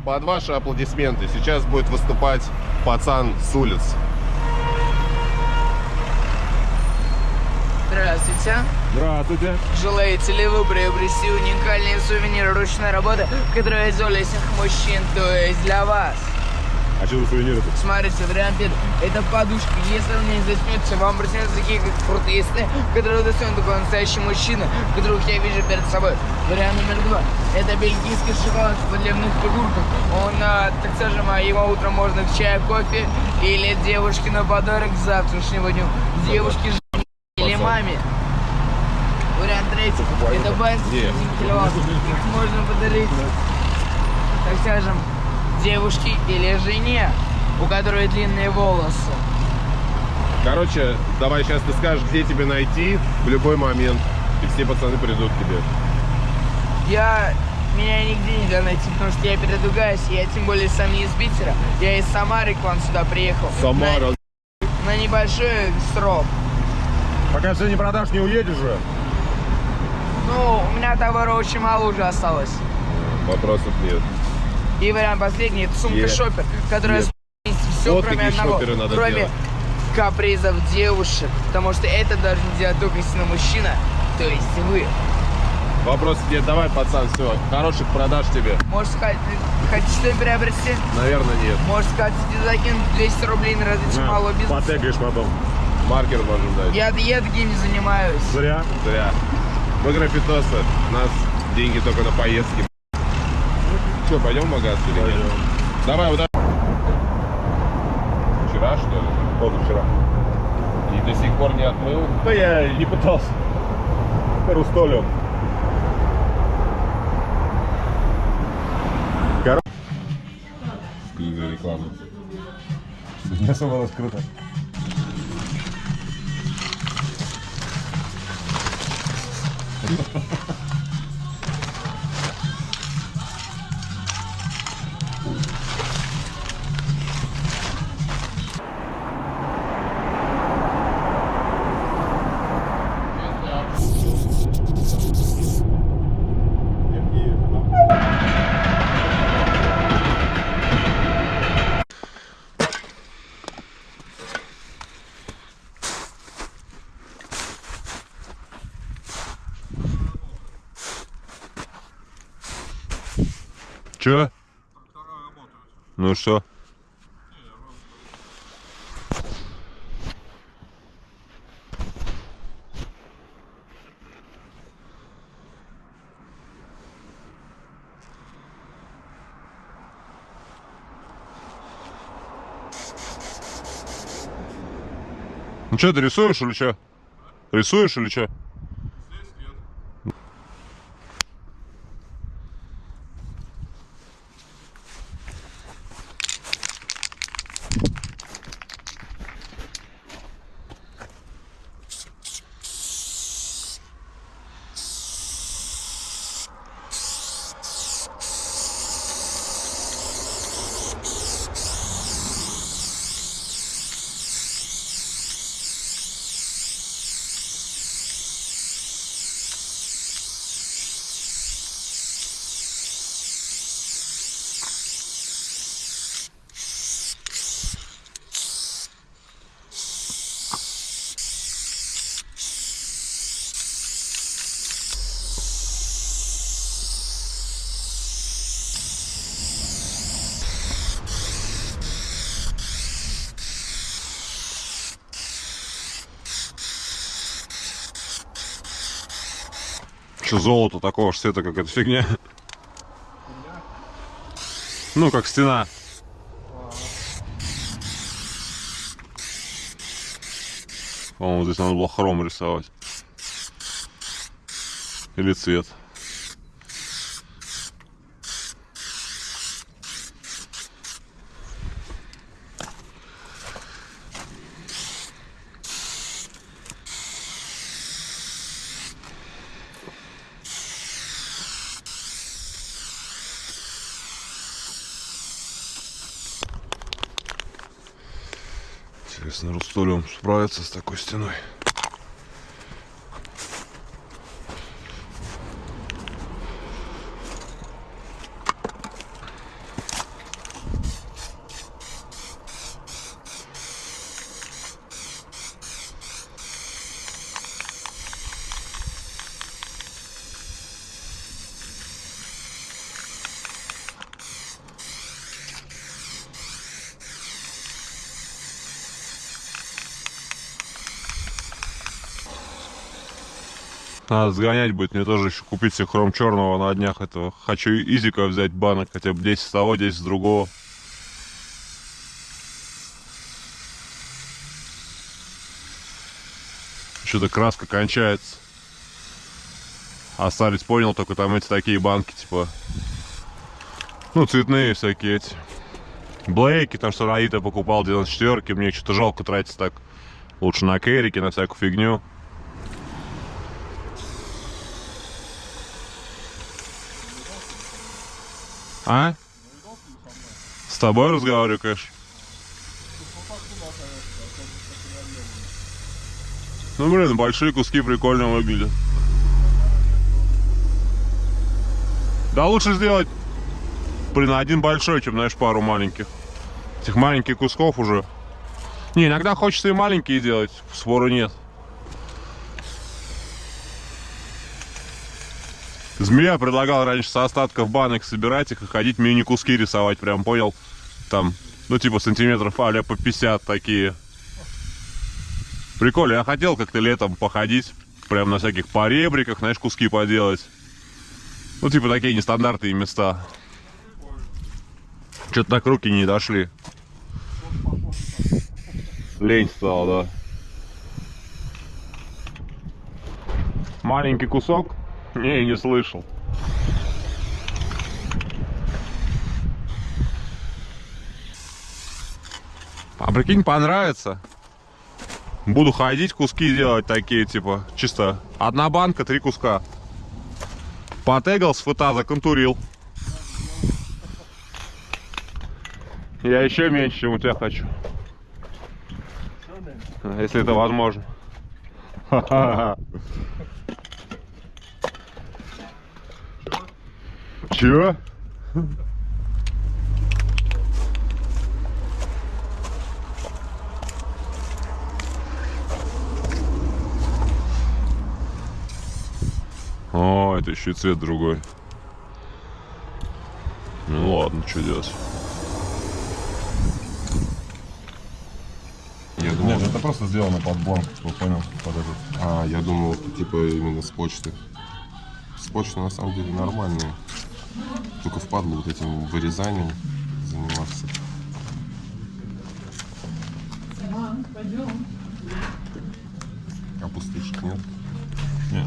под ваши аплодисменты сейчас будет выступать пацан с улиц. Здравствуйте. Здравствуйте. Желаете ли вы приобрести уникальные сувениры ручной работы, которые сделали всех мужчин, то есть для вас? А что за сувениры тут? Смотрите, вариант первый. Это подушка. Если вы не заснете, вам приснятся такие как крутые сны, которые достоин такой настоящий мужчина, которых я вижу перед собой. Вариант номер два. Это бельгийский шоколад в подливных фигурках. Он, так скажем, его утром можно к чаю, кофе или девушке на подарок к завтрашнему дню. Девушке, жене или маме. Вариант третий. Это банки киловатт. Их можно подарить, так скажем, девушке или жене, у которой длинные волосы. Короче, давай сейчас ты скажешь, где тебе найти в любой момент, и все пацаны придут к тебе. Меня нигде нельзя найти, потому что я передвигаюсь, я тем более сам не из Питера, я из Самары к вам сюда приехал. Самара. На небольшой срок. Пока все не продашь, не уедешь же. Ну, у меня товара очень мало уже осталось. Вопросов нет. И вариант последний, это сумка-шопер, которая все, Вот кроме такие одного, шоперы надо кроме делать. капризов девушек, потому что это должен делать только истинный мужчина, то есть вы. Вопросов нет. Давай, пацан, все. Хороших продаж тебе. Может, хотите что-то приобрести? Наверное, нет. Может, хотите закинуть 200 рублей на развитие малого бизнеса? Потегаешь потом. Маркер можем дать. Я таким не занимаюсь. Зря. Зря. Мы граффитосы. У нас деньги только на поездки. Что, пойдем в магаз или нет? Пойдем. Давай, вот. Вчера, что ли? Позавчера. И до сих пор не отмыл? Да я и не пытался. Рустолем. Из-за рекламы. Не особо раскрыто. Че? Ну что? Ну что, ты рисуешь или что? Рисуешь или что? Что золото такого ж цвета, как эта фигня? Ну, как стена. По-моему, здесь надо было хром рисовать. Или цвет. Интересно, Рустолем справится с такой стеной. Надо сгонять будет, мне тоже еще купить себе хром черного на днях этого. Хочу изика взять банок, хотя бы 10 с того, 10 с другого. Что-то краска кончается. Остались, понял, только там эти такие банки, типа, ну, цветные всякие эти. Блейки, там что Раита покупал, 94-ки, мне что-то жалко тратить так. Лучше на керрики, на всякую фигню. А? С тобой разговариваю, конечно. Ну, блин, большие куски прикольно выглядят. Да лучше сделать, блин, один большой, чем, знаешь, пару маленьких. Этих маленьких кусков уже. Не, иногда хочется и маленькие делать, спору нет. Змея предлагал раньше со остатков банок собирать их и ходить мини-куски рисовать, прям понял? Там, ну типа сантиметров а-ля по 50 такие. Прикольно, я хотел как-то летом походить, прям на всяких поребриках, знаешь, куски поделать. Ну типа такие нестандартные места. Что-то так руки не дошли. Лень стала, да. Маленький кусок? Не слышал. А прикинь, понравится. Буду ходить, куски делать такие, типа, чисто одна банка, 3 куска. Потегал, с фута законтурил. Я еще меньше, чем у тебя хочу. Если это возможно. Чего? О, это еще и цвет другой. Ну ладно, что делать? Я думал, Нет, это просто сделано под бланк, чтобы понял, под этот. я думал, типа именно с почты. С почты на самом деле нормальные. Только впадло вот этим вырезанием заниматься. А пустышек нет? Нет.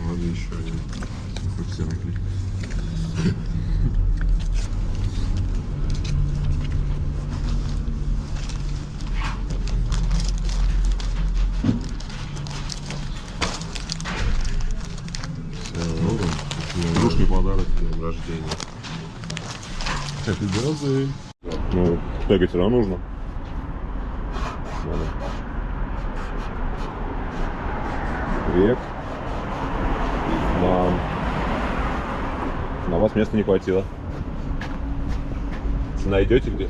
Надо еще один. Хоть все наклейки. Игрушный подарок к днем рождения. Happy birthday. Ну, тегать все равно нужно. Надо. Век. Ислам. На вас места не хватило. Найдете где?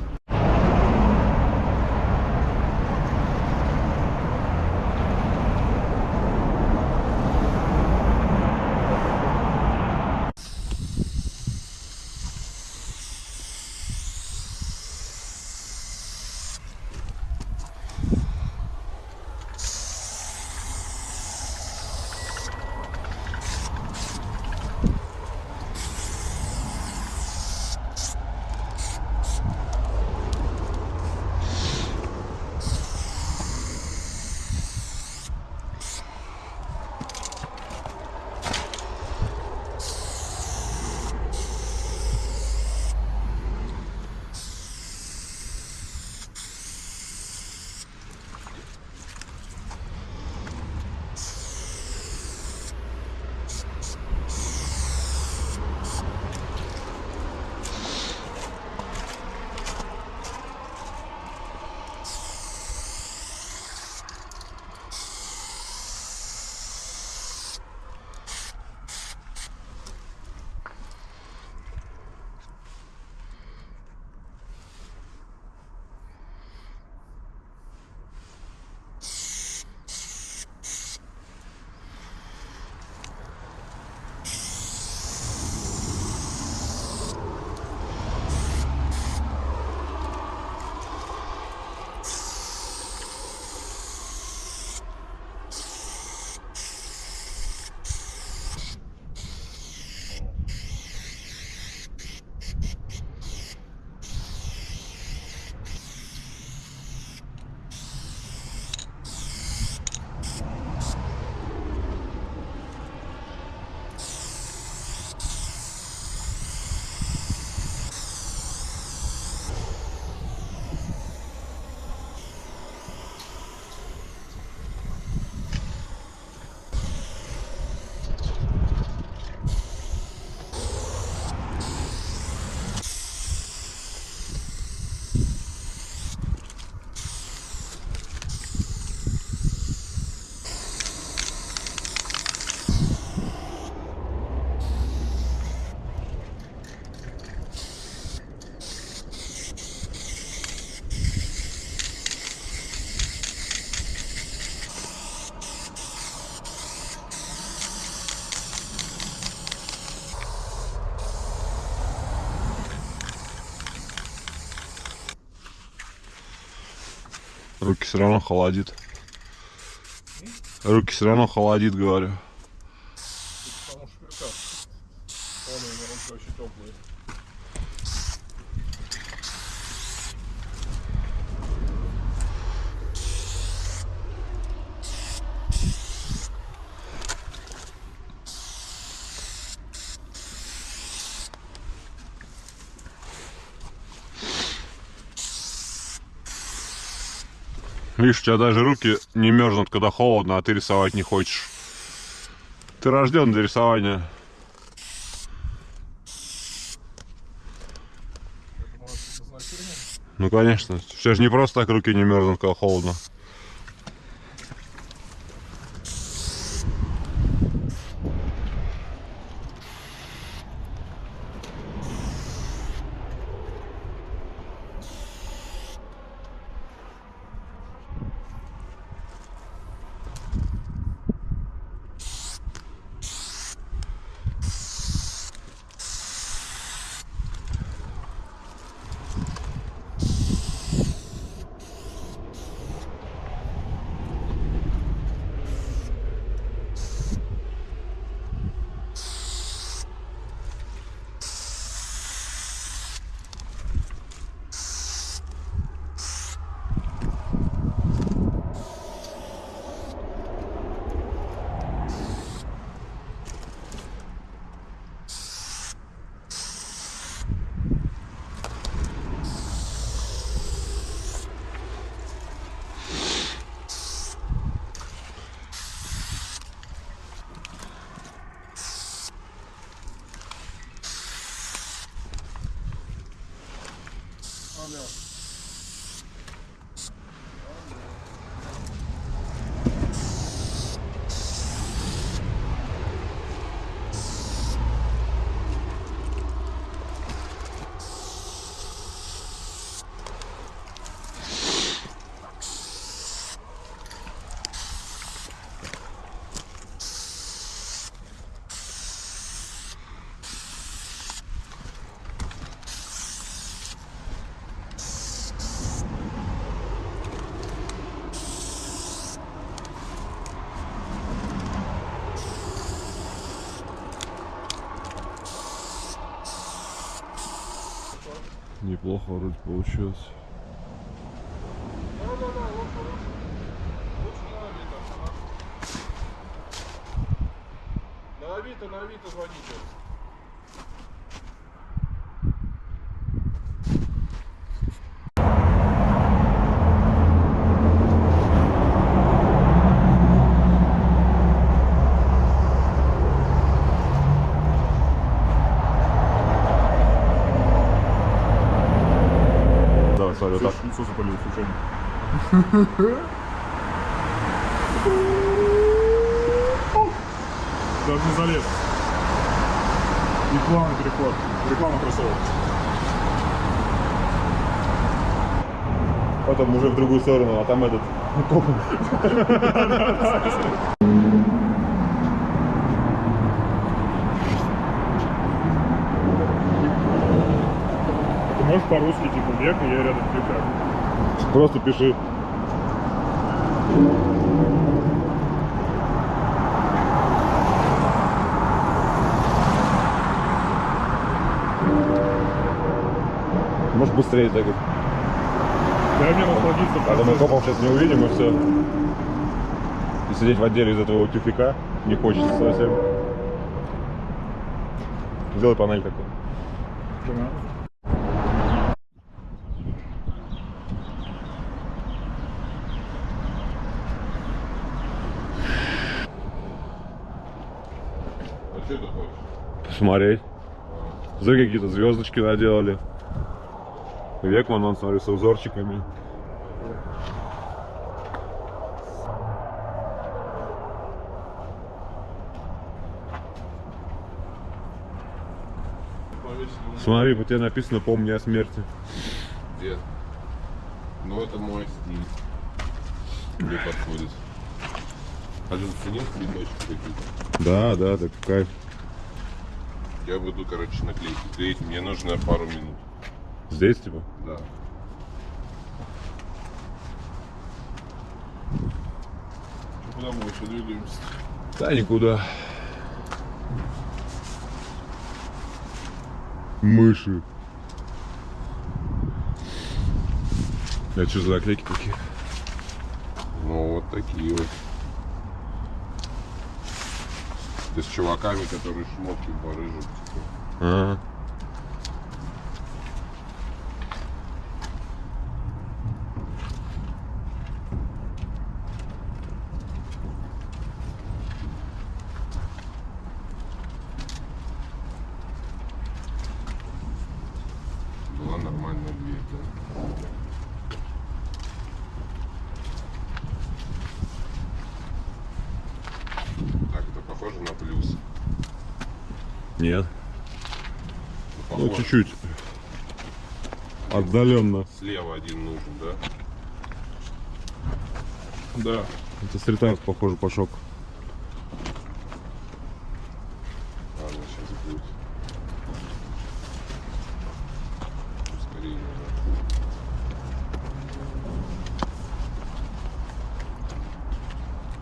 Руки все равно холодит. Руки все равно холодит, говорю. Потому что перчатки. Он у меня руки очень теплые. Видишь, у тебя даже руки не мерзнут, когда холодно, а ты рисовать не хочешь. Ты рожден для рисования. Это может быть значение. Ну конечно. Все же не просто так руки не мерзнут, когда холодно. Неплохо вроде получилось. Да-да-да, лучше. Лучше на Авито. На Авито звоните. Давай, смотри, вот так. Лицо запалил случайно. Даже не залез. И плавный переход. Реклама кроссовок. Потом уже в другую сторону, а там этот. Ты можешь по-русски типа бег, и я рядом бегаю. Просто пиши. Может быстрее так. Дай мне насладиться А то мы процессом. копов сейчас не увидим и все. И сидеть в отделе из этого тюфика не хочется совсем. Сделай панель такую. А что ты хочешь? Посмотреть. Смотри, какие-то звездочки наделали. Векман, он, смотри, с узорчиками. Смотри, по тебе написано «Помни о смерти». Где? Ну это мой стиль. Мне подходит. А ты заценил цветочки какие-то? Да, да, так кайф. Я буду, короче, наклейки клеить. Мне нужно пару минут. Здесь, типа? Да. Куда мы еще двигаемся? Да никуда. Мыши. Это что за наклейки такие? Ну, вот такие вот. Да с чуваками, которые шмотки барыжат. Типа. А. Была нормальная дверь, да. Так, это похоже на плюс. Нет. Ну, Похоже. чуть-чуть. Отдаленно. Слева один нужен, да? Да. Это стрит-арт, похоже, пошок. Ладно, сейчас будет. Ускорение,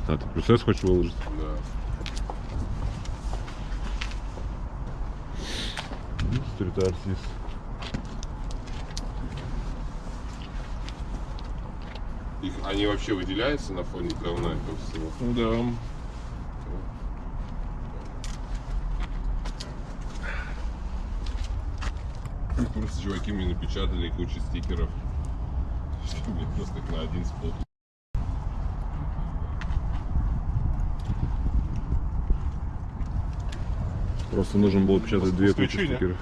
А ты плюс S хочешь выложить? да. Стрит-арт здесь. Они вообще выделяются на фоне говна этого всего? Да. Просто чуваки мне напечатали кучу стикеров. Что мне просто их на один спот. Просто нужно было печатать две кучи Исключение. стикеров.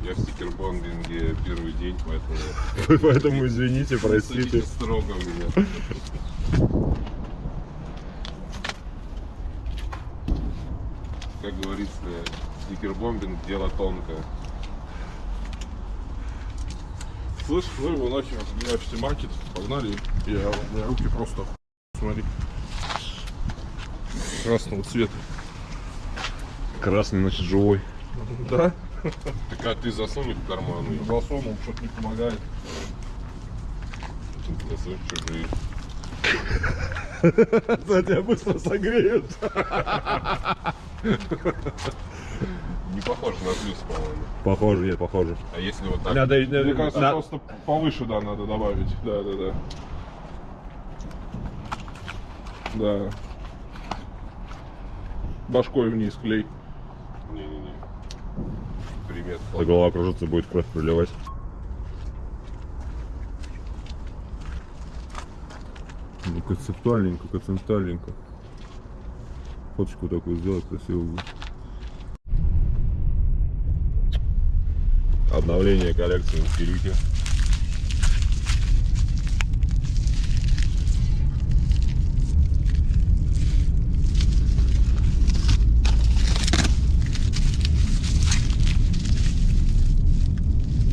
Я в стикербондинге первый день, поэтому Поэтому извините, простите. судите строго у меня. Как говорится, стикербомбинг дело тонкое. Слышь, ну его нахер, в маркет, погнали. У меня руки просто, смотри, красного цвета. Красный, значит, живой. Да? Так а ты засунь их в карман и Басоном что-то не помогает. засунь чужие. За тебя быстро согреют. Не похож на плюс, по-моему. Похоже, нет, похоже. А если вот так? Надо, Мне кажется, на- просто повыше, да, надо добавить. Да, да, да. Да. Башкой вниз клей. Не-не-не. Примет. А голова кружится, будет кровь проливать. Ну, концептуальненько, концептуальненько. Фоточку такую сделать красивую. Обновление коллекции в Кирюхе.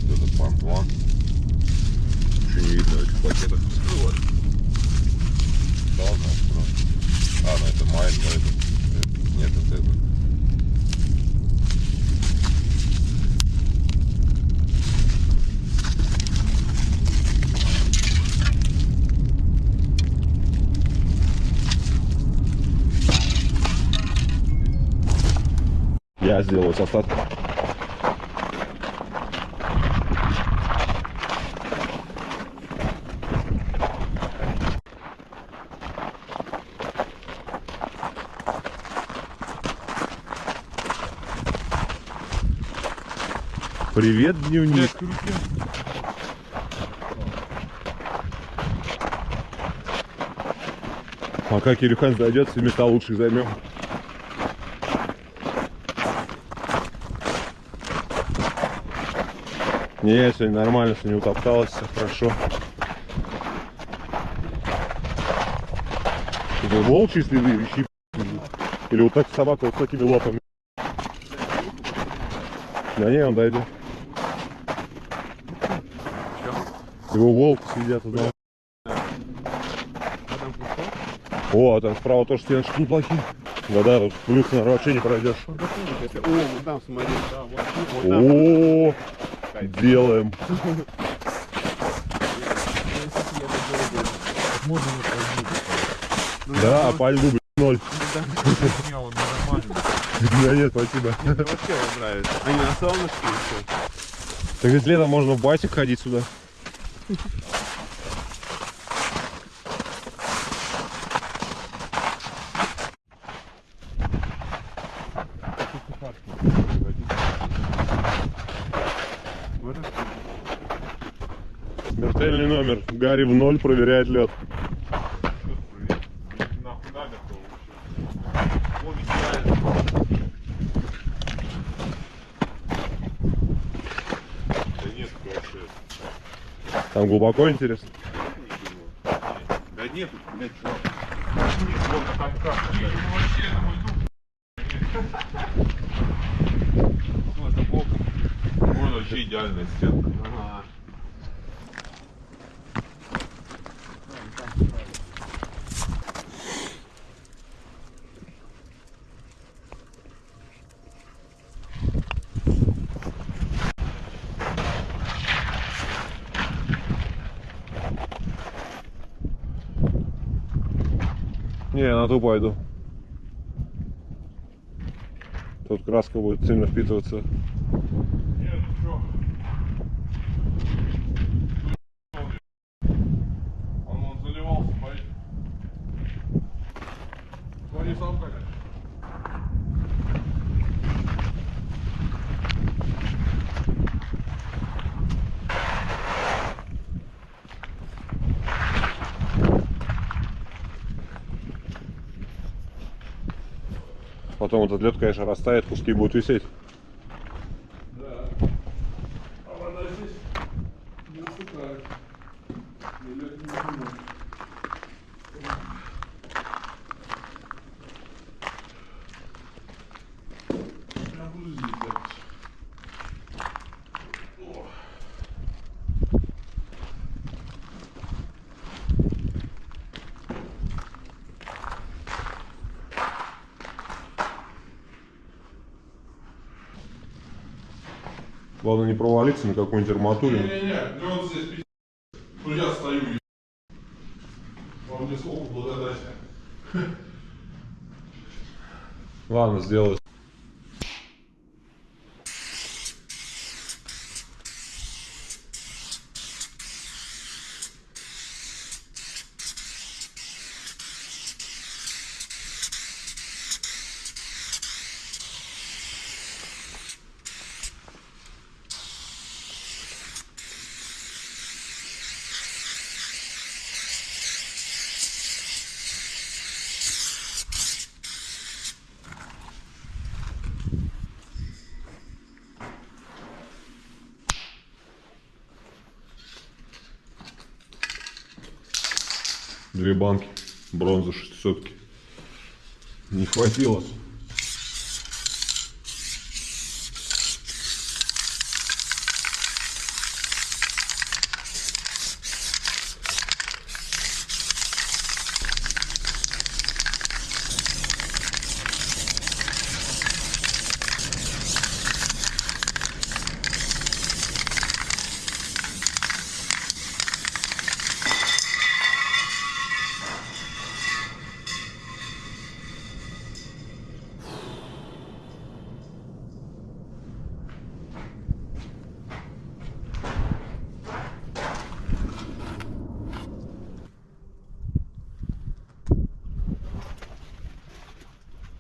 Это пантон. Еще не видно этих пакетов. Вот. Должно открыть. А, ну это майн, но это... Нет, это это. Я сделаю состав. Привет, дневник. Пока Кирюхан зайдет, все места лучших займем. Не, сегодня нормально, сегодня утопталось, все хорошо. Это волчьи следы или щип? Или вот так собака вот с такими лапами? Да не, он дойдет. Его волки сидят туда. О, а там справа тоже стеночки неплохие. Да-да, тут плюс, наверное, вообще не пройдешь. О, вот там, смотри, да, вот там. О, делаем. Да, а по льду, блядь, 0. Не, он нормальный. Да нет, спасибо. Мне вообще вот нравится. Они на солнышке еще. Так ведь летом можно в басик ходить сюда. Смертельный номер. Гарри в 0 проверяет лед. Нахуй намер-то вообще. Он идеально. Да нет, вообще. Там глубоко, интересно. Да нет, блядь, чувак. Нет, вон там как, блядь. Ну вообще, это мой дух. Ну это плохо. Вон вообще идеальная стенка. Ага. Не, я на ту пойду. Тут краска будет сильно впитываться. Нет, ну чё? Он заливался, смотри. Смотри сам, конечно. Потом этот лед, конечно, растает, куски будут висеть. Да. А вода здесь не усыпает. Или это не поможет. Я буду здесь делать. О. Главное не провалиться на какую-нибудь арматуру. Не-не-не, лед здесь пиздец. Ну я стою. Вам мне сколько благодати. Ладно, сделаю. Две банки бронзы 600-ки. Не хватило.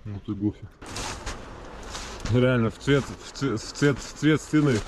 Ну ты гуфи. Реально в цвет стены.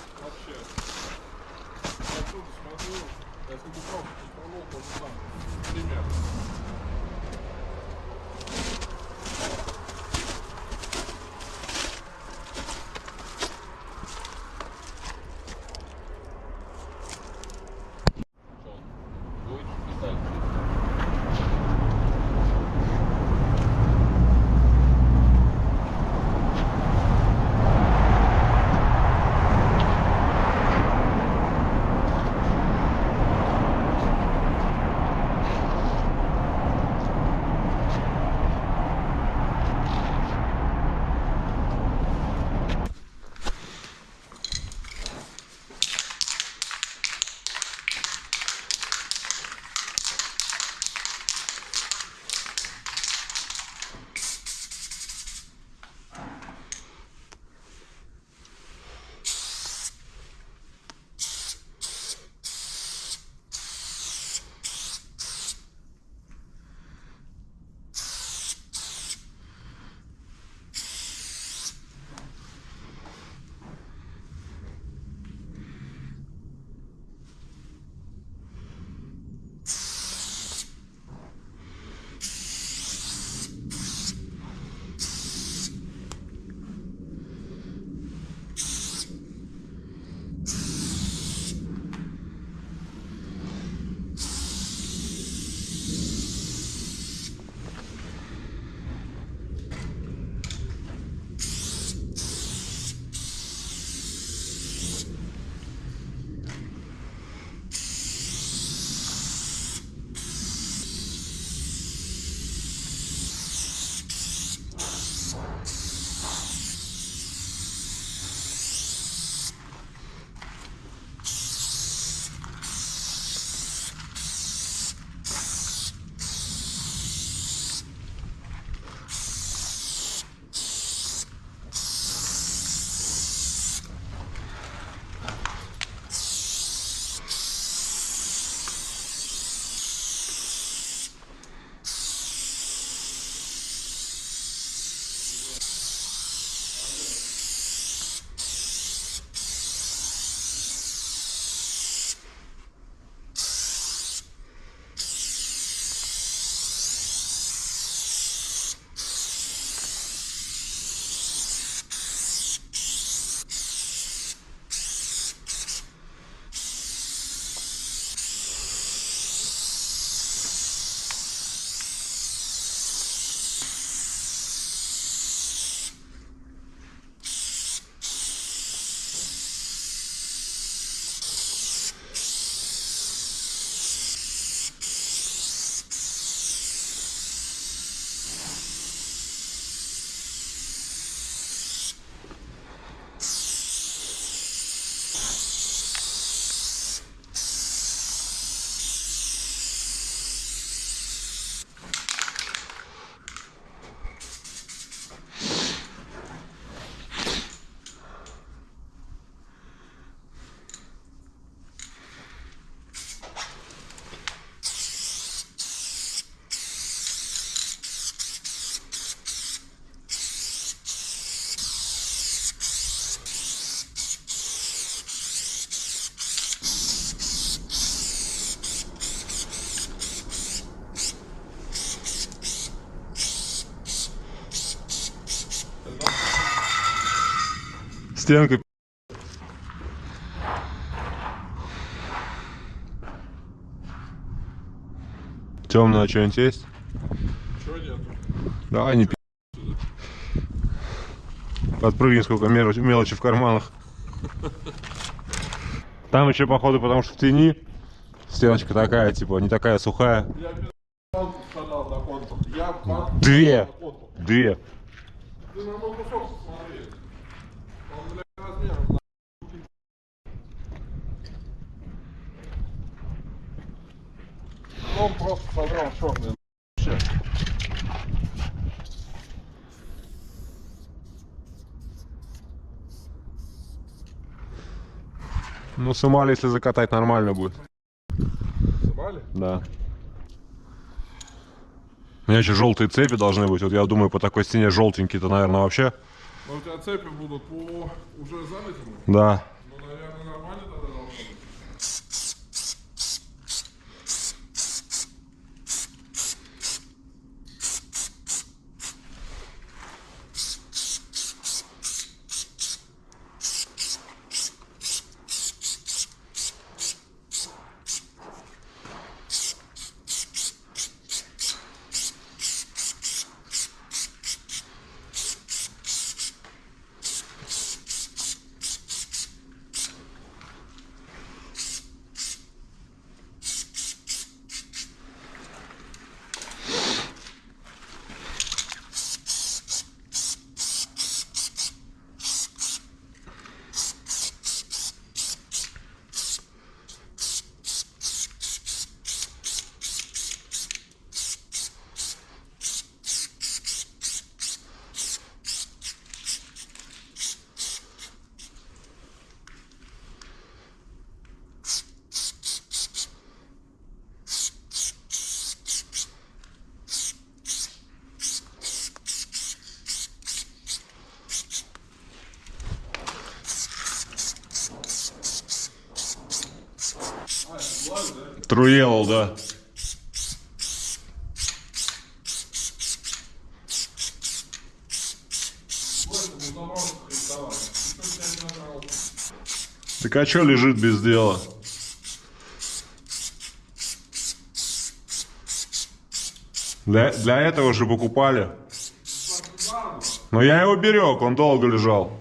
Стенка. Темное что-нибудь есть? Чего нет? Давай не пи***. Подпрыгни, сколько мелочи в карманах. Там еще, походу, потому что в тени. Стеночка такая, типа, не такая сухая. Я без банку сказал на контур. Я банку Две. на контур. Две. Ты на мой кусок посмотри. Он, блядь, размером. Он просто содрал черный. Ну, с эмали, если закатать, нормально будет. Снимали? Да. У меня еще желтые цепи должны быть. Вот я думаю, по такой стене желтенькие-то, наверное, вообще. Но у тебя цепи будут по уже залитому? Да. Ну, наверное, нормально тогда должно быть. Труелл, да. Так а чё лежит без дела? Для этого же покупали. Но я его берег, он долго лежал.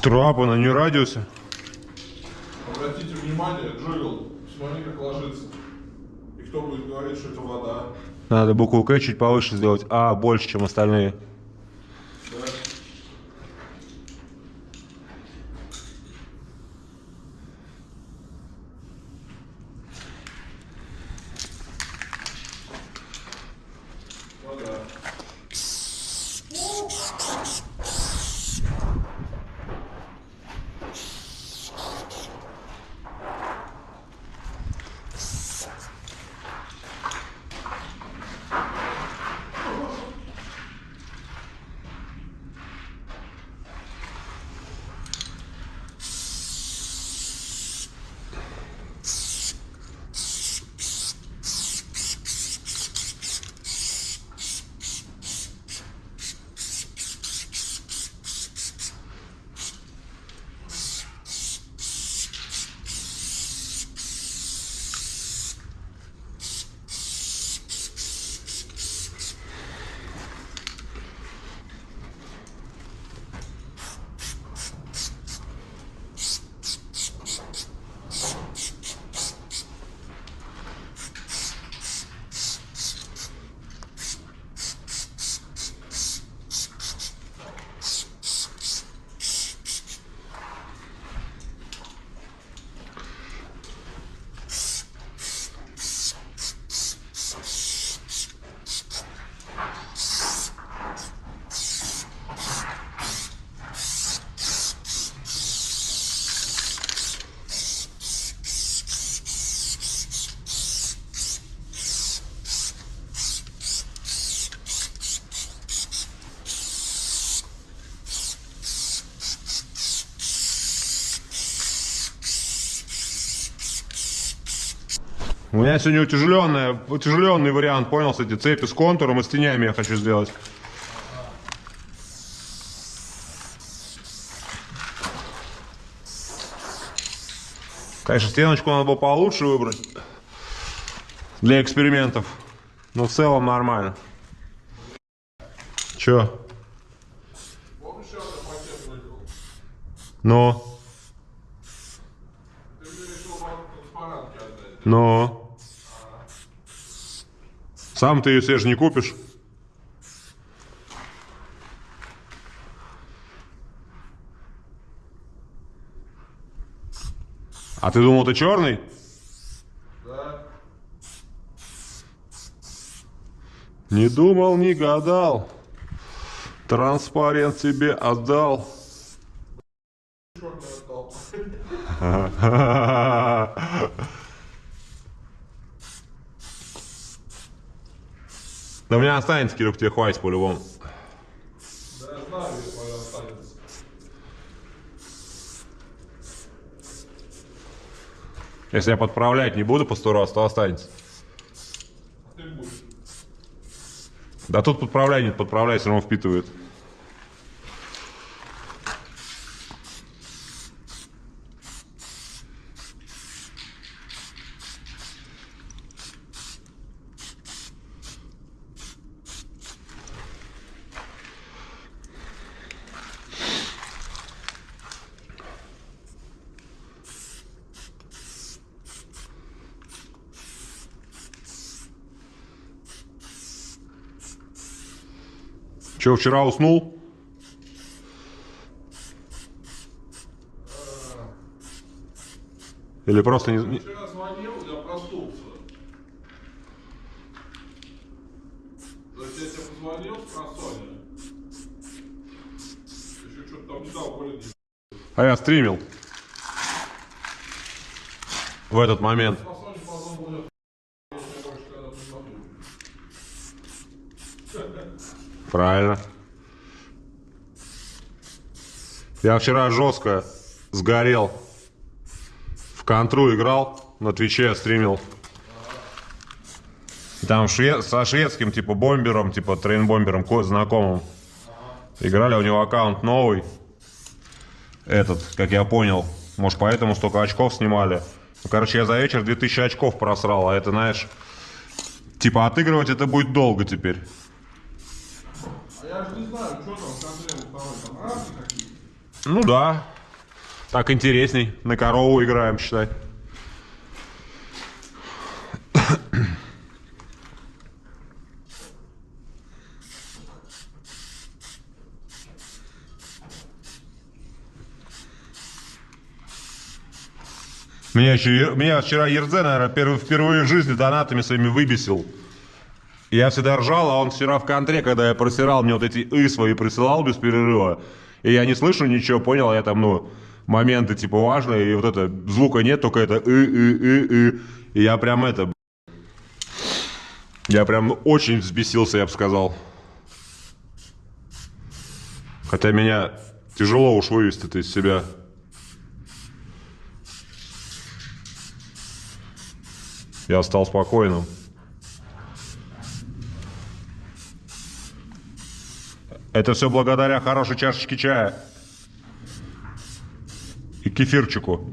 Трапы на не радиусе. Обратите внимание, Джоэл, смотри, как ложится. И кто будет говорить, что это вода? Надо букву К чуть повыше сделать. А больше, чем остальные. Да. Вода. У меня сегодня утяжеленный вариант, понял, с эти цепи с контуром и с тенями я хочу сделать. Конечно, стеночку надо было получше выбрать для экспериментов, но в целом нормально. Чё? Вот еще один пакет выкрыл. Ну? Ты мне решил вам транспарантки отдать. Ну? Сам ты ее себе же не купишь. А ты думал, ты черный? Да. Не думал, не гадал. Транспарент тебе отдал. Черный отдал. Да у меня останется, Кирюх, тебе хватит по-любому. Да, я знаю, если моя останется. Если я подправлять не буду по 100 раз, то останется. Ты будешь. Да тут подправляй, нет, подправляй, все равно впитывает. Че, вчера уснул? Или просто не... Вчера звонил, я проснулся. То есть я тебе позвонил с просонья. Еще что-то там не дал воли. А я стримил. В этот момент. Просонья потом будет. Я больше когда позвонил. Правильно. Я вчера жестко сгорел. В контру играл, на Твиче стримил. Там со шведским типа бомбером, типа трейнбомбером, знакомым. Играли, у него аккаунт новый. Этот, как я понял. Может, поэтому столько очков снимали. Ну, короче, я за вечер 2000 очков просрал. А это, знаешь, типа отыгрывать это будет долго теперь. А я же не знаю, что там с Андреем второй, там рамки какие-то. Ну да. Так интересней. На корову играем, считай. Меня вчера Ердзе, наверное, впервые в жизни донатами своими выбесил. Я всегда ржал, а он вчера в контре, когда я просирал, мне вот эти свои присылал без перерыва. И я не слышу ничего, понял, я там, ну, моменты типа важные, и вот это, звука нет, только это И. И я прям это, я прям очень взбесился, я бы сказал. Хотя меня тяжело уж вывести-то из себя. Я стал спокойным. Это все благодаря хорошей чашечке чая. И кефирчику.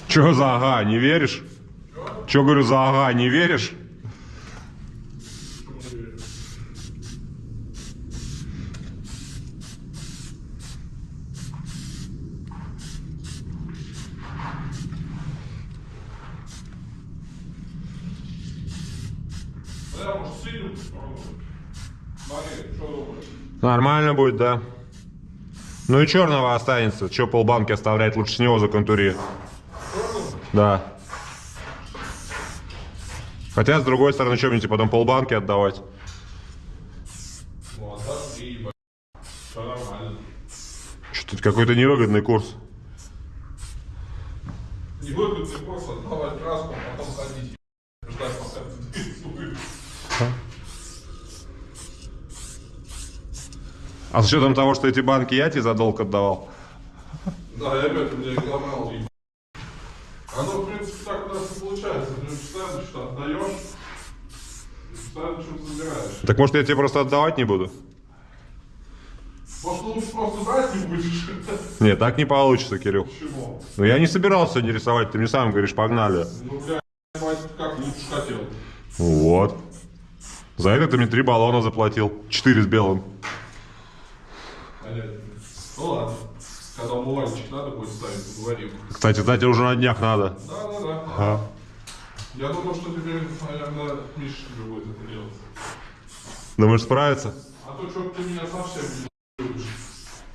Чё за ага, не веришь? Чё, говорю, за ага, не веришь? Я, может, сильно смотри, что думаешь? Нормально будет, да. Ну и черного останется. Че полбанки оставлять, лучше с него законтури. Да. Хотя, с другой стороны, что мне типа потом полбанки отдавать? Ну, отдашь и ебать. Все нормально. Что-то какой-то невыгодный курс. Не выгодный просто отдавать краску, а потом ходить. Ждать, пока ты. А с учетом того, что эти банки я тебе за долг отдавал? Да, я опять у меня глобал ебать. Оно, в принципе, так у нас и получается. Ты постоянно что-то отдаешь, и постоянно что-то забираешь. Так может я тебе просто отдавать не буду? Может, лучше просто брать не будешь? Нет, так не получится, Кирилл. Почему? Ну я не собирался сегодня рисовать, ты мне сам говоришь, погнали. Ну, бля, как лучше хотел. Вот. За это ты мне 3 баллона заплатил. 4 с белым. Понятно. Ну ладно. Когда умывальничек надо будет ставить, поговорим. Кстати, уже на днях надо. Да. Ага. Я думал, что теперь, наверное, Миша тебе будет это делать. Думаешь, справится? А то что ты меня совсем не любишь.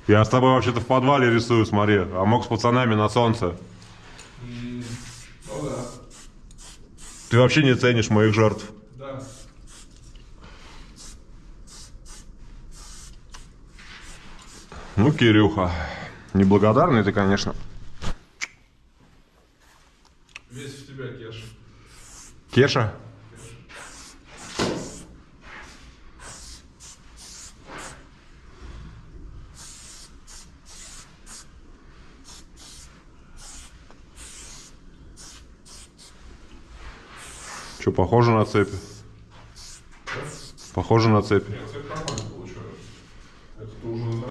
Я с тобой вообще-то в подвале рисую, смотри. А мог с пацанами на солнце. Ну да. Ты вообще не ценишь моих жертв. Да. Ну, Кирюха, неблагодарный ты, конечно. Весь в тебя, Кеша. Кеша? Что, похоже на цепи? Похоже на цепи. Нет, это нормально получается. Это ты уже...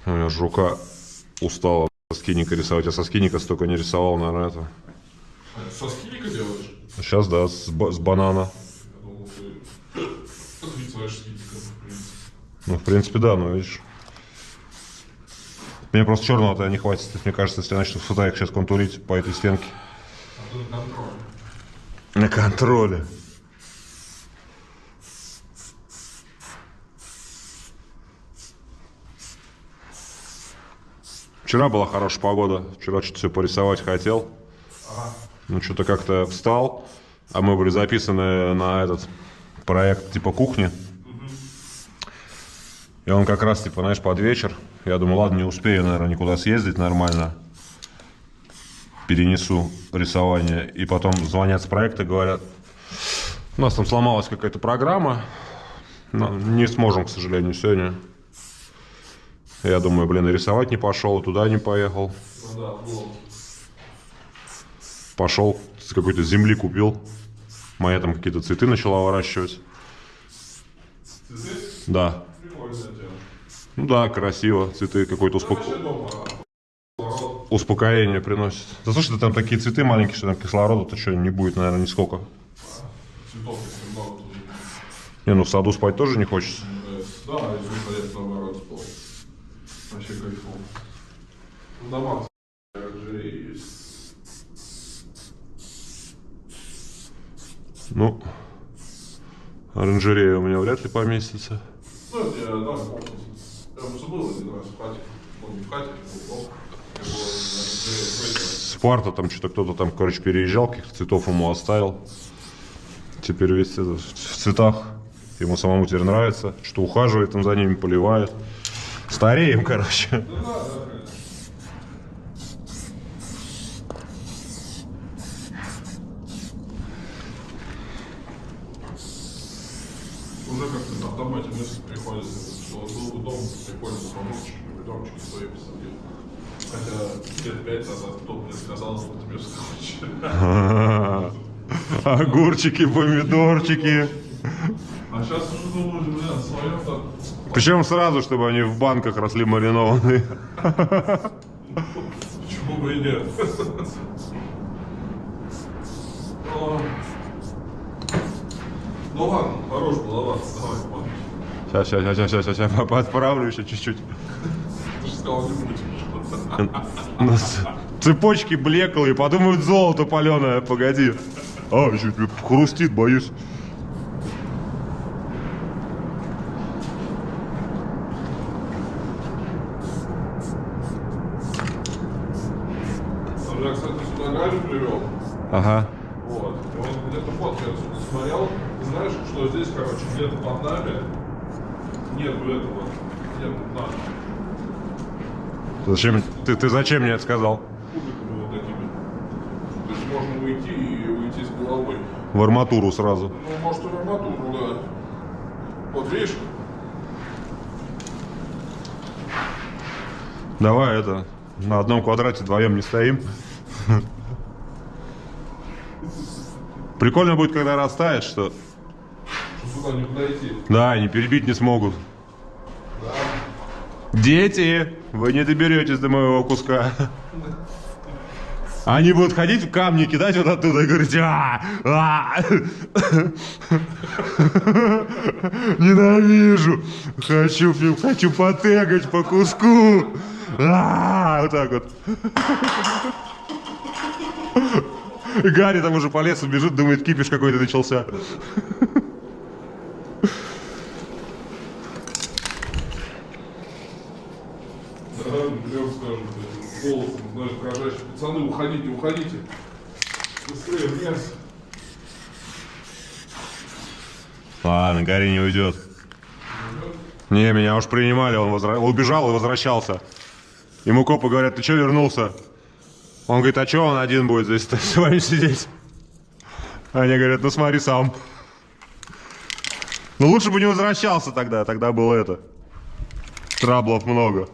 У меня ж рука устала со скинника рисовать. Я со скинника столько не рисовал, наверное, это. Со скинника делаешь? Сейчас, да, с банана. Я думал, ты отрицаешь скинником, в принципе. Ну, в принципе, да, но видишь. Мне просто черного-то не хватит. Мне кажется, если я начну сюда их сейчас контурить по этой стенке. А то на контроле. На контроле. Вчера была хорошая погода. Вчера что-то все порисовать хотел. Ну, что-то как-то встал. А мы были записаны на этот проект типа кухни. И он как раз, типа, знаешь, под вечер. Я думаю, ладно, не успею, наверное, никуда съездить нормально. Перенесу рисование. И потом звонят с проекта, говорят, у нас там сломалась какая-то программа. Но не сможем, к сожалению, сегодня. Я думаю, блин, и рисовать не пошел, и туда не поехал. Ну да, было. Пошел, с какой-то земли купил. Моя там какие-то цветы начала выращивать. Ты здесь? Да. Прикольное дело. Ну да, красиво. Цветы какой-то Вообще дома успокоение приносит. Да слушай, да там такие цветы маленькие, что там кислорода-то что, не будет, наверное, нисколько. Цветов если много, то Не, ну в саду спать тоже не хочется. да, если стоять наоборот спал. Вообще кайфово. Ну, дома оранжереи есть. Ну, оранжерея у меня вряд ли поместится. Ну, это я дам комнату. Я просто был один раз в хате. Ну, не в хате, в дом. Я был на оранжерее. Спарта там что-то кто-то там, короче, переезжал, каких-то цветов ему оставил. Теперь весь этот в цветах. Ему самому теперь нравится, что ухаживает он за ними, поливает. Стареем, короче. Да, конечно. Уже как-то на автомате мысль приходит, что был бы дом, прикольно бы помощники свои посадил. Хотя лет 5 назад кто мне сказал, что тебе вскочит. Огурчики, помидорчики. А сейчас уже думаю, блин, своем так. Причем сразу, чтобы они в банках росли маринованные. Почему бы и нет? Ну ладно, хорош голова, давай, ладно. Сейчас, подправлю еще чуть-чуть. Ты же сказал, не будем. У нас цепочки блеклые, подумают, золото паленое, погоди. А, еще хрустит, боюсь. Я, кстати, сюда Галю привел. Ага. Вот. И он где-то фотки отсюда смотрел. Ты знаешь, что здесь, короче, где-то под нами нету этого. Нету дна. Зачем? Ты зачем мне это сказал? Кубиками вот такими. То есть можно уйти и уйти с головой. В арматуру сразу. Ну, может, и в арматуру, да. Вот видишь? Давай это, на одном квадрате вдвоем не стоим. Прикольно будет, когда растает, что... Что сюда не подойти. Да, они перебить не смогут. Дети, вы не доберетесь до моего куска. Они будут ходить в камни, кидать вот оттуда и говорить: ненавижу, хочу потегать по куску. Вот так вот. Гарри там уже по лесу бежит, думает, кипиш какой-то начался. Прям скажем, голосом, знаешь, дрожащий. Пацаны, уходите, уходите. Быстрее, в лес. Ладно, Гарри не уйдет. Не, меня уж принимали, он убежал и возвращался. Ему копы говорят: ты что вернулся? Он говорит: а что он один будет здесь с вами сидеть? Они говорят: ну смотри сам. Ну лучше бы не возвращался тогда было это. Траблов много.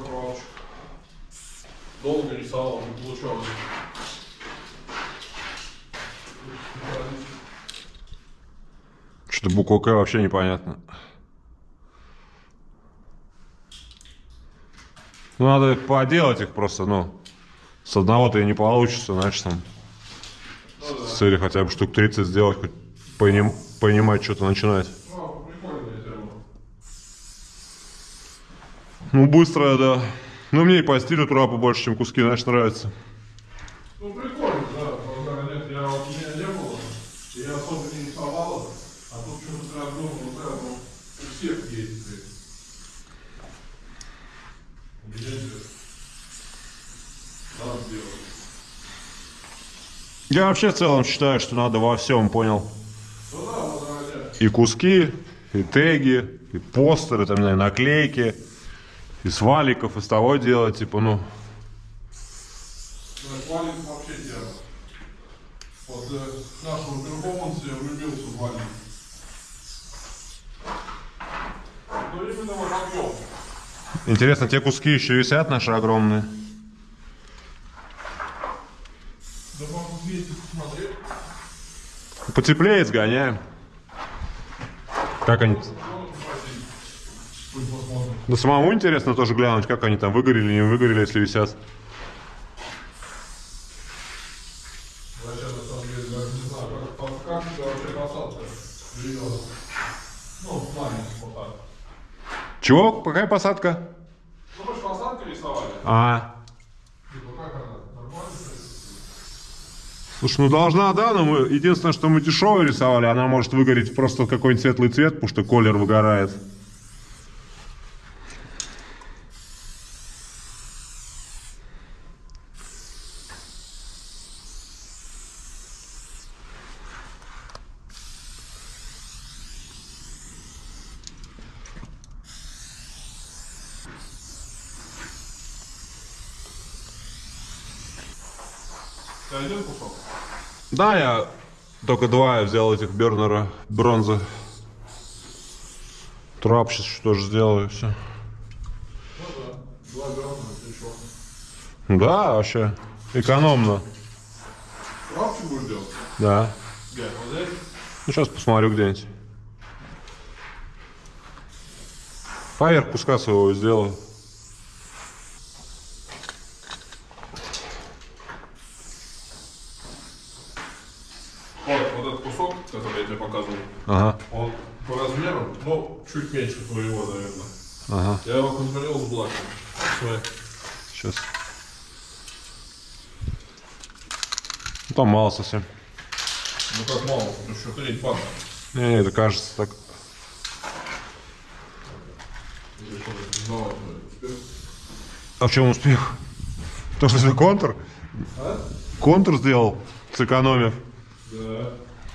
трапчик. Долго рисовал, не получалось. Что-то буква К вообще непонятно. Ну, надо поделать их просто, ну. С одного-то и не получится, знаешь, там. С целью хотя бы штук 30 сделать, хоть понимать, что-то начинать. Прикольная тема. Ну, быстрая, да. Ну, мне и по стилю трапа больше, чем куски, знаешь, нравится. Ну, прикольно, да. Когда нет, у меня не было. И я особо не рисовал. А тут что-то прям думал, да, ну, у всех есть. У меня нет. Надо сделать. Я вообще в целом считаю, что надо во всем, понял? Ну да, вот ради. И куски, и теги, и постеры, там, не знаю, наклейки, и с валиков, и с того делать, типа, ну. Да, валик вообще тема. После нашего перформанса я влюбился в валик. Но именно в объем. Интересно, те куски еще висят наши огромные? Да могу вместе посмотреть. Потеплее сгоняем. Как они? Пусть посмотрим. Да самому интересно тоже глянуть, как они там выгорели, не выгорели, если висят. Вообще, на самом деле, даже не знаю, как вообще посадка живет. Ну, в плане, вот так. Чего? Какая посадка? Ну, мы же посадку рисовали. А, Типа, как она? Нормально? слушай, ну должна, да, но мы, единственное, что мы дешевую рисовали, она может выгореть просто в какой-нибудь светлый цвет, потому что колер выгорает. Ты один кусок? Да, я только два взял этих Бернера бронзы. Трап сейчас что же сделаю, все. Ну да. 2 грамма, ты чё? Да, вообще экономно. Трапчик будешь делать? Да. Где? Вот здесь? Ну, сейчас посмотрю где-нибудь. Поверх куска своего сделаю. Вот этот кусок, который я тебе показывал, Ага, он по размеру, ну, чуть меньше твоего, наверное. ага. Я его контролировал с блоком. Смотри. Сейчас. Ну, там мало совсем. Ну как мало, тут еще треть банка. Не, это кажется так. Или что-то признавать, успех. А в чем успех? То, что ты контур? А? Контур сделал, сэкономив. Да.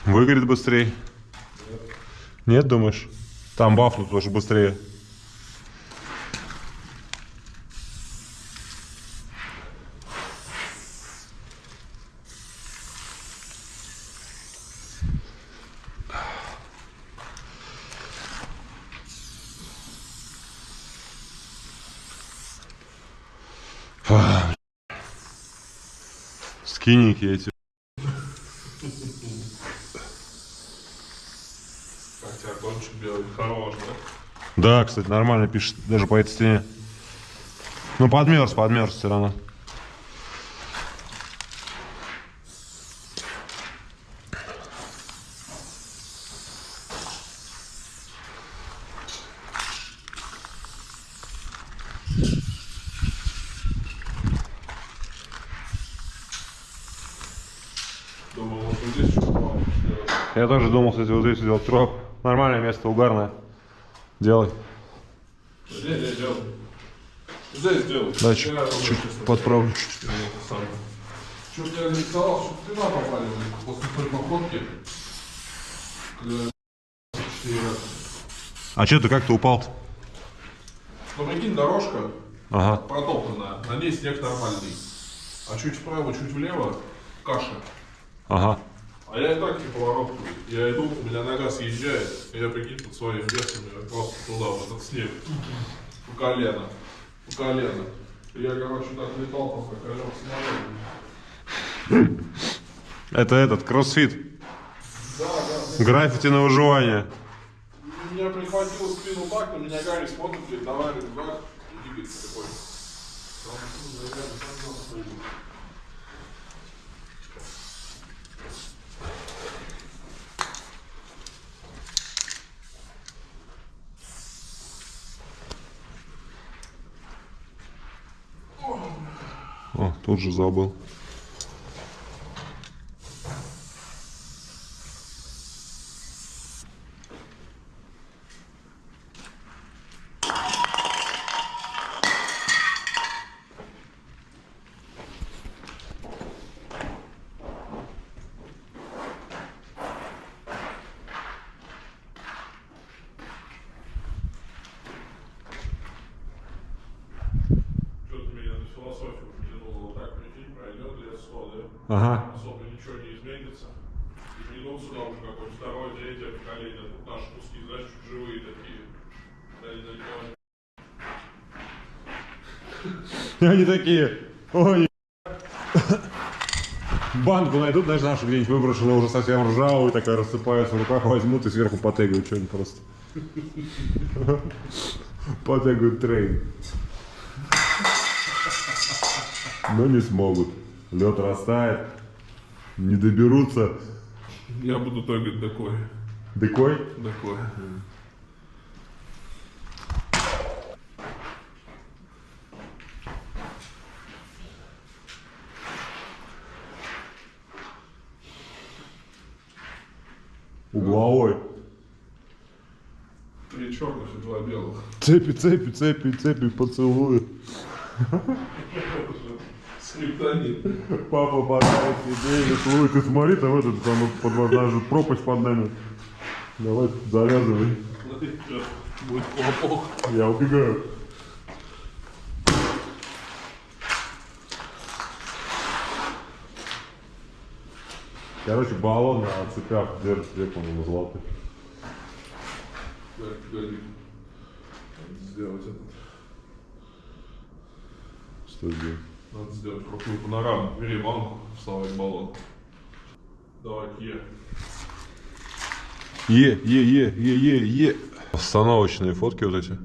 Выгорит быстрее. Нет, думаешь? Там бафнут тоже быстрее. Скинники эти. Как тебя кончик белый? Хорош, да? Да, кстати, нормально пишет, даже по этой стене. Ну, подмерз все равно. Думал, вот здесь что-то мало сделать. Я тоже думал, кстати, вот здесь сделать троп. Нормальное место, угарное. Делай. Не, делай. Здесь делай. Да, чуть подправлю. Что-то я нарисовал, что спина попаливает после той походки. Когда 4 раза. А что ты как-то упал-то? Ну, прикинь, дорожка Ага. протоптанная, на ней снег нормальный. А чуть вправо, чуть влево каша. Ага. А я и так не поворотку. Я иду, у меня нога съезжает, и я, прикинь, под своим весом я просто туда, в этот снег, по колено. по колено. Я, короче, так летал, пока колен самолет. Это этот, кроссфит. Да, да. Граффити на выживание. Меня прихватило спину так, на меня Гарри смотрит, говорит, давай рюкзак, и двигается такой. О, тут же забыл. Что-то меня на философию потянуло, вот так прикинь, пройдет лет 100, да? Ага. Особо ничего не изменится. И придут сюда уже какое-то второе, третье поколение. Тут наши куски, знаешь, чуть живые такие. Да, Они такие, ой, банку найдут, знаешь, нашу где-нибудь выброшенную, уже совсем ржавую, такая рассыпается в руках, возьмут и сверху потегают что-нибудь просто. Потегают трейн. Но не смогут. Лед растает, не доберутся. я буду тегать такой. Декой? Такой. Угловой. 3 черных и 2 белых. Цепи, цепи, цепи, цепи, поцелуй. Скриптонит. Папа подарит тебе или твой, ты смотри, там этот, там подводная же пропасть под нами. Давай завязывай. Смотри, сейчас будет хлопок. Я убегаю. Короче, баллон на цепях держит реку на золотых. Так, погоди. Надо сделать этот. Что здесь? Надо сделать крупную панораму. Бери банку, вставай баллон. Давай, Е. Остановочные фотки вот эти.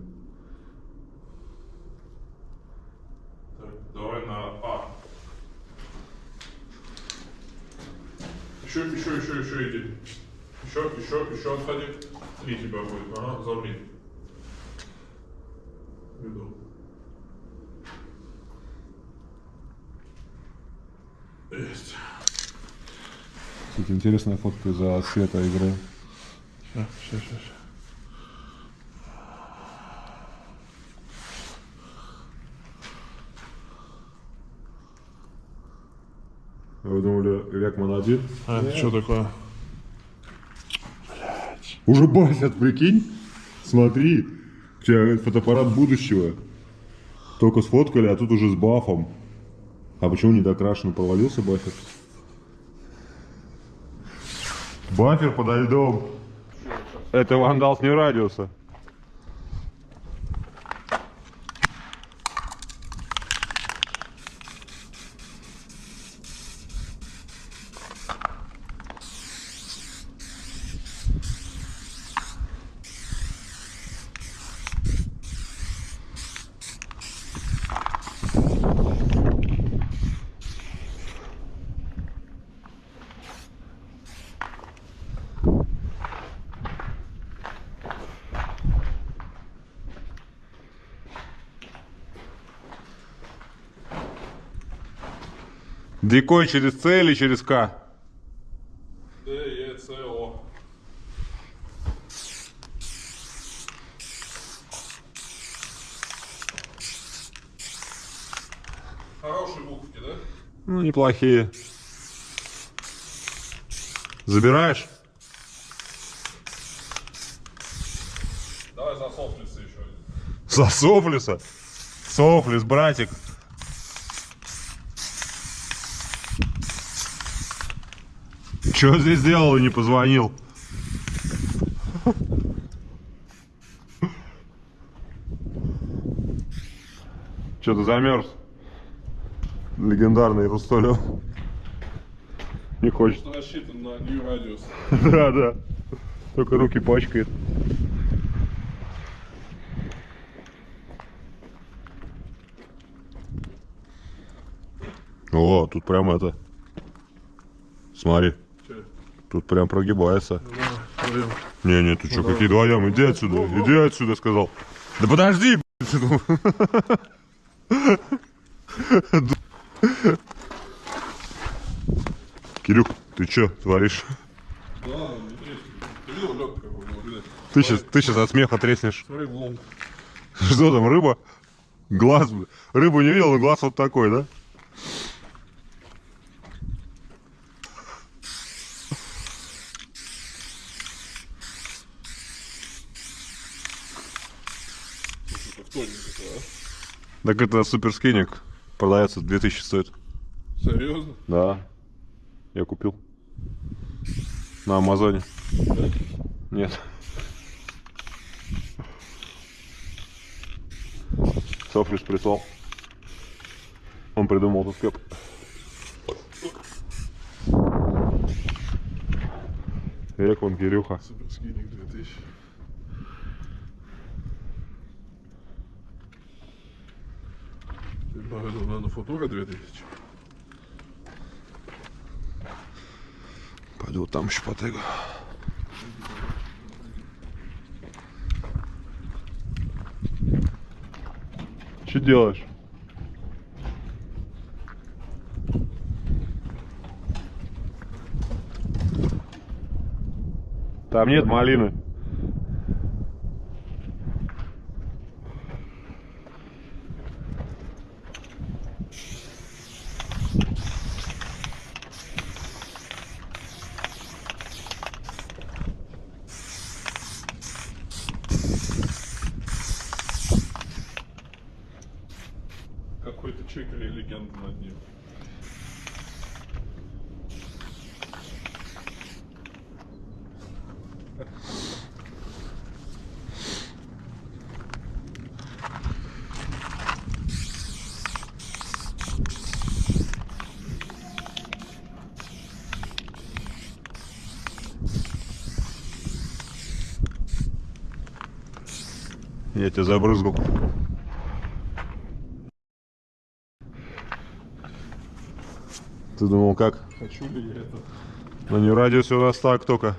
Так, давай на А. Еще иди. Еще отходи. 3 тебя будет. Ага, замри. Иду. Есть. Кстати, интересная фотка из-за света игры. Сейчас. Вы думали, Рекман один? А, это что такое? Уже басят, прикинь? Смотри, у тебя фотоаппарат будущего. Только сфоткали, а тут уже с бафом. А почему не докрашен? Провалился бафер? Бафер подо льдом. Это вандал с радиуса. Декой через С или через К? Д, Е, С, О. Хорошие буквки, да? Ну, неплохие. Забираешь? Давай за софлиса еще один. За Софлиса? Софлис, братик. Чё здесь делал и не позвонил? Что-то замерз. Легендарный Рустолев. Не хочет. Рассчитан на New Radius. Да, да. Только руки пачкает. О, тут прям это. Смотри. Че? Тут прям прогибается. Вдвоем. Не, ты что, какие вдвоем? Иди отсюда, сказал. Да подожди, блядь. Кирюх, ты что творишь? Да, не тресни. Ты видел лёг какой у него, блядь? Ты сейчас от смеха треснешь. Смотри, в лом. Что там, рыба? Глаз, блядь. Рыбу не видел, но глаз вот такой, да? Это вторник это, Так это суперскинник. Продается 2000 стоит. а? Серьезно? Да. Я купил. На Амазоне. Нет. Софрис прислал. Он придумал этот кэп. Вон Кирюха. Суперскинник 2000. Это, наверное, футура 2000. Пойду там еще потегу. Что делаешь? Там нет малины. Какой-то чек или легенда над ним. Я тебя забрызгал. Ты думал как? Хочу ли я это? На New Radius у нас так только.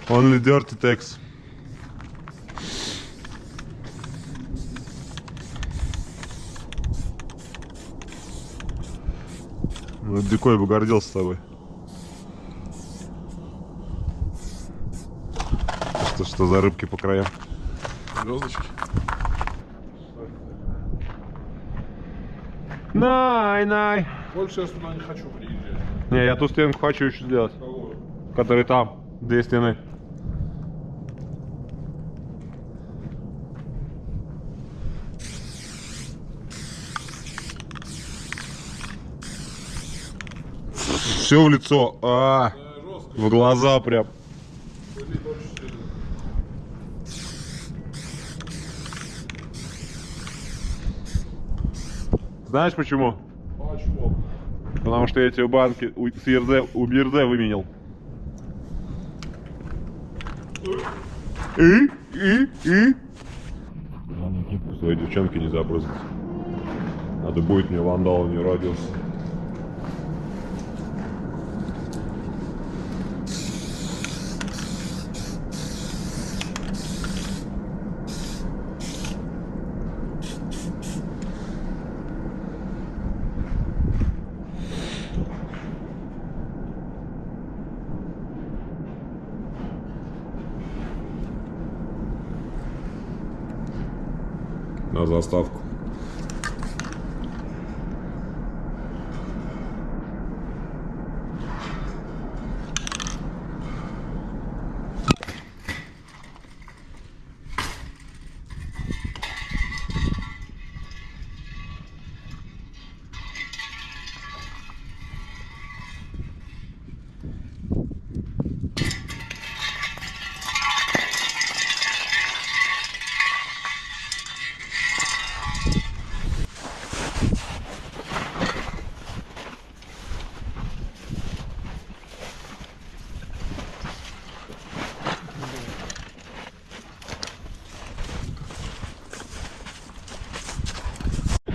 Only dirty text. Ну, Дикой бы гордился тобой. Что за рыбки по краям? Звездочки. Най. Больше я сюда не хочу приезжать. Не, я ту стенку хочу еще сделать. Кого? Который там. 2 стены. Все в лицо. Жестко. В глаза прям. Пойди больше сюда. Знаешь почему? Почему? Потому что я эти банки у БРЗ выменил. Своей девчонки не забрызгать. Надо будет мне вандал не родился. На заставку.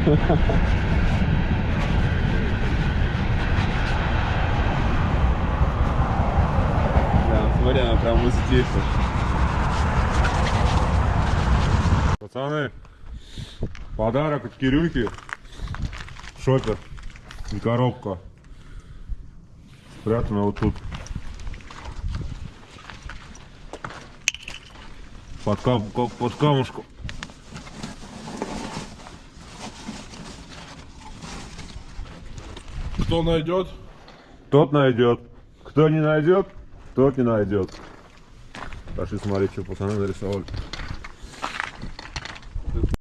Да, смотри, она прям вот здесь. Пацаны, подарок от Кирюхи. Шопер и коробка. Спрятана вот тут. Под камушку. Кто найдет? Тот найдет. Кто не найдет, тот не найдет. Пошли смотреть, что пацаны нарисовали.